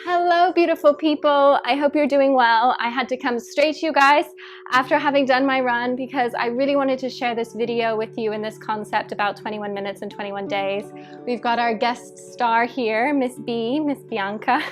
Hello, beautiful people. I hope you're doing well. I had to come straight to you guys after having done my run because I really wanted to share this video with you and this concept about 21 minutes and 21 days. We've got our guest star here, Miss Bianca.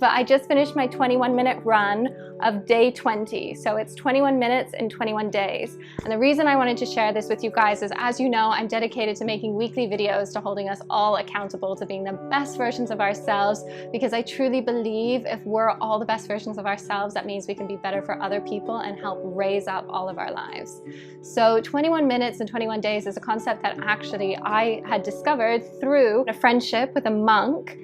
But I just finished my 21-minute run of day 20. So it's 21 minutes and 21 days. And the reason I wanted to share this with you guys is, as you know, I'm dedicated to making weekly videos to holding us all accountable to being the best versions of ourselves, because I truly believe if we're all the best versions of ourselves, that means we can be better for other people and help raise up all of our lives. So 21 minutes and 21 days is a concept that actually I had discovered through a friendship with a monk.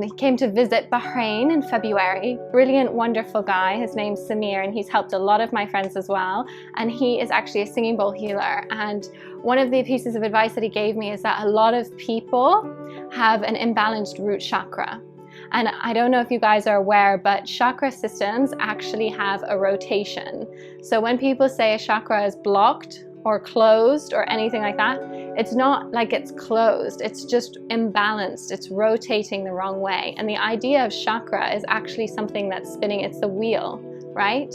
He came to visit Bahrain in February. Brilliant, wonderful guy. His name's Samir, and he's helped a lot of my friends as well. And he is actually a singing bowl healer. And one of the pieces of advice that he gave me is that a lot of people have an imbalanced root chakra. And I don't know if you guys are aware, but chakra systems actually have a rotation. So when people say a chakra is blocked or closed or anything like that, it's not like it's closed, it's just imbalanced, it's rotating the wrong way. And the idea of chakra is actually something that's spinning, it's the wheel, right?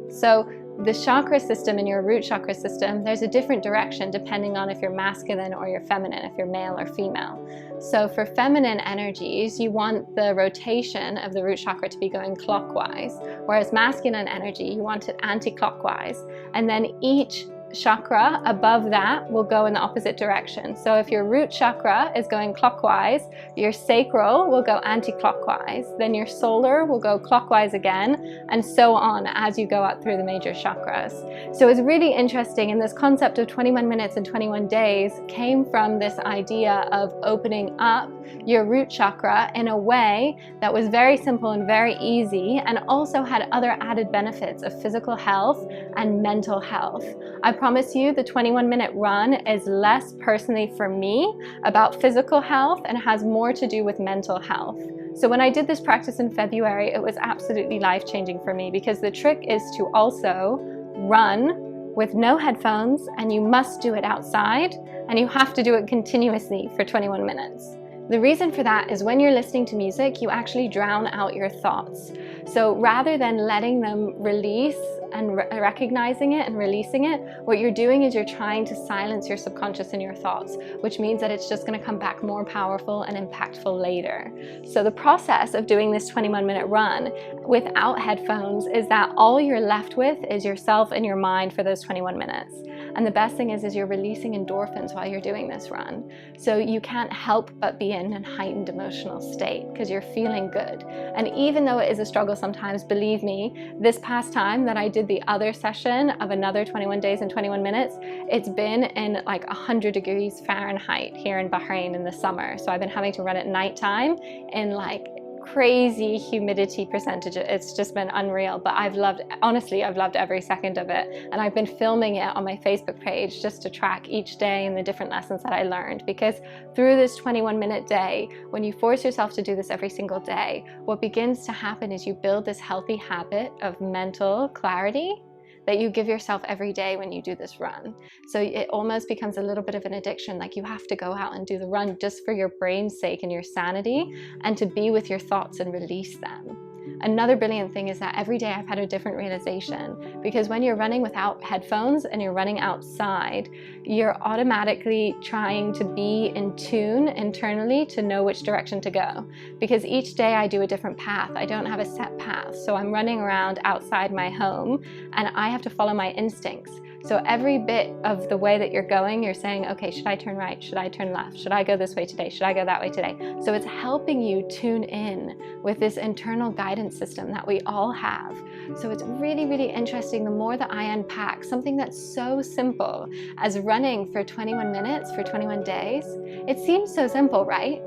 So the chakra system in your root chakra system, there's a different direction depending on if you're masculine or you're feminine, if you're male or female. So for feminine energies, you want the rotation of the root chakra to be going clockwise, whereas masculine energy, you want it anti-clockwise. And then each chakra above that will go in the opposite direction. So if your root chakra is going clockwise, your sacral will go anti-clockwise, then your solar will go clockwise again, and so on as you go up through the major chakras. So it's really interesting, and this concept of 21 minutes and 21 days came from this idea of opening up your root chakra in a way that was very simple and very easy, and also had other added benefits of physical health and mental health. I promise you the 21-minute run is less personally for me about physical health and has more to do with mental health. So when I did this practice in February, it was absolutely life-changing for me, because the trick is to also run with no headphones, and you must do it outside, and you have to do it continuously for 21 minutes. The reason for that is when you're listening to music, you actually drown out your thoughts. So rather than letting them release and recognizing it and releasing it, what you're doing is you're trying to silence your subconscious and your thoughts, which means that it's just going to come back more powerful and impactful later. So the process of doing this 21-minute run without headphones is that all you're left with is yourself and your mind for those 21 minutes. And the best thing is you're releasing endorphins while you're doing this run. So you can't help but be in a heightened emotional state because you're feeling good. And even though it is a struggle sometimes, believe me, this past time that I did the other session of another 21 days and 21 minutes, it's been in like 100 degrees Fahrenheit here in Bahrain in the summer. So I've been having to run at nighttime in like crazy humidity percentage. It's just been unreal, but honestly, I've loved every second of it. And I've been filming it on my Facebook page just to track each day and the different lessons that I learned, because through this 21-minute day, when you force yourself to do this every single day, what begins to happen is you build this healthy habit of mental clarity that you give yourself every day when you do this run. So it almost becomes a little bit of an addiction, like you have to go out and do the run just for your brain's sake and your sanity, and to be with your thoughts and release them. Another brilliant thing is that every day I've had a different realization, because when you're running without headphones and you're running outside, you're automatically trying to be in tune internally to know which direction to go. Because each day I do a different path. I don't have a set path. So I'm running around outside my home and I have to follow my instincts. So every bit of the way that you're going, you're saying, okay, should I turn right? Should I turn left? Should I go this way today? Should I go that way today? So it's helping you tune in with this internal guidance system that we all have. So it's really, really interesting. The more that I unpack something that's so simple as running for 21 minutes for 21 days, it seems so simple, right?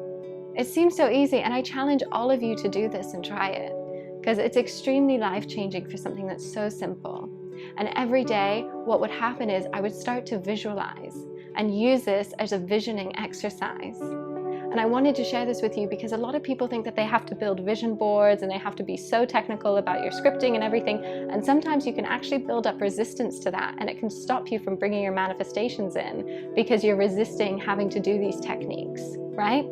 It seems so easy. And I challenge all of you to do this and try it, because it's extremely life-changing for something that's so simple. And every day, what would happen is I would start to visualize and use this as a visioning exercise. And I wanted to share this with you because a lot of people think that they have to build vision boards and they have to be so technical about your scripting and everything. And sometimes you can actually build up resistance to that, and it can stop you from bringing your manifestations in because you're resisting having to do these techniques, right?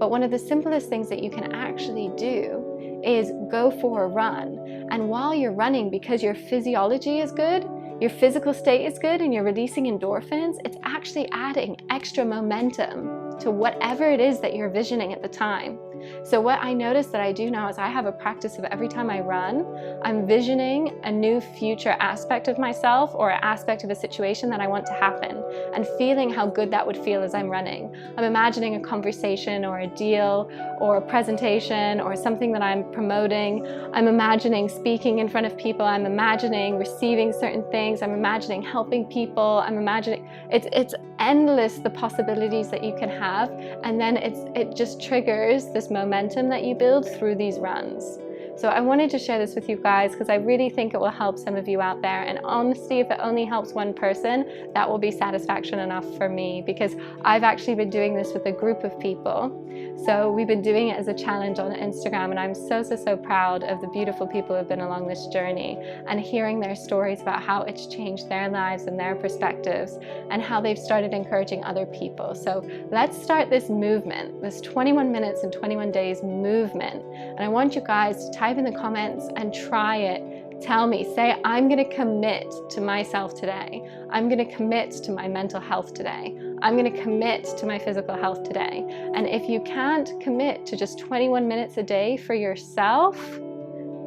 But one of the simplest things that you can actually do is go for a run. And while you're running, because your physiology is good, your physical state is good, and you're releasing endorphins, it's actually adding extra momentum to whatever it is that you're visioning at the time. So what I notice that I do now is I have a practice of every time I run, I'm visioning a new future aspect of myself or an aspect of a situation that I want to happen, and feeling how good that would feel as I'm running. I'm imagining a conversation or a deal or a presentation or something that I'm promoting. I'm imagining speaking in front of people. I'm imagining receiving certain things. I'm imagining helping people. I'm imagining, it's endless the possibilities that you can have, and then it just triggers this momentum that you build through these runs. So I wanted to share this with you guys because I really think it will help some of you out there. And honestly, if it only helps one person, that will be satisfaction enough for me, because I've actually been doing this with a group of people. So we've been doing it as a challenge on Instagram, and I'm so proud of the beautiful people who have been along this journey, and hearing their stories about how it's changed their lives and their perspectives, and how they've started encouraging other people. So let's start this movement, this 21 minutes and 21 days movement. And I want you guys to type in the comments and try it. Tell me, say, I'm going to commit to myself today. I'm going to commit to my mental health today. I'm going to commit to my physical health today. And if you can't commit to just 21 minutes a day for yourself,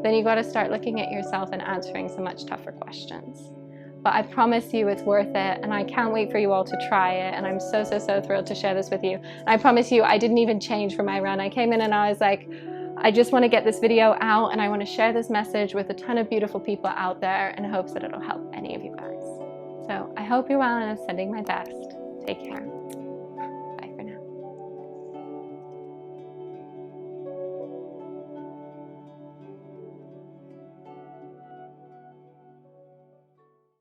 then you got to start looking at yourself and answering some much tougher questions. But I promise you it's worth it, and I can't wait for you all to try it, and I'm so thrilled to share this with you. And I promise you, I didn't even change for my run. I came in and I was like, I just want to get this video out, and I want to share this message with a ton of beautiful people out there in hopes that it'll help any of you guys. So I hope you're well, and I'm sending my best. Take care.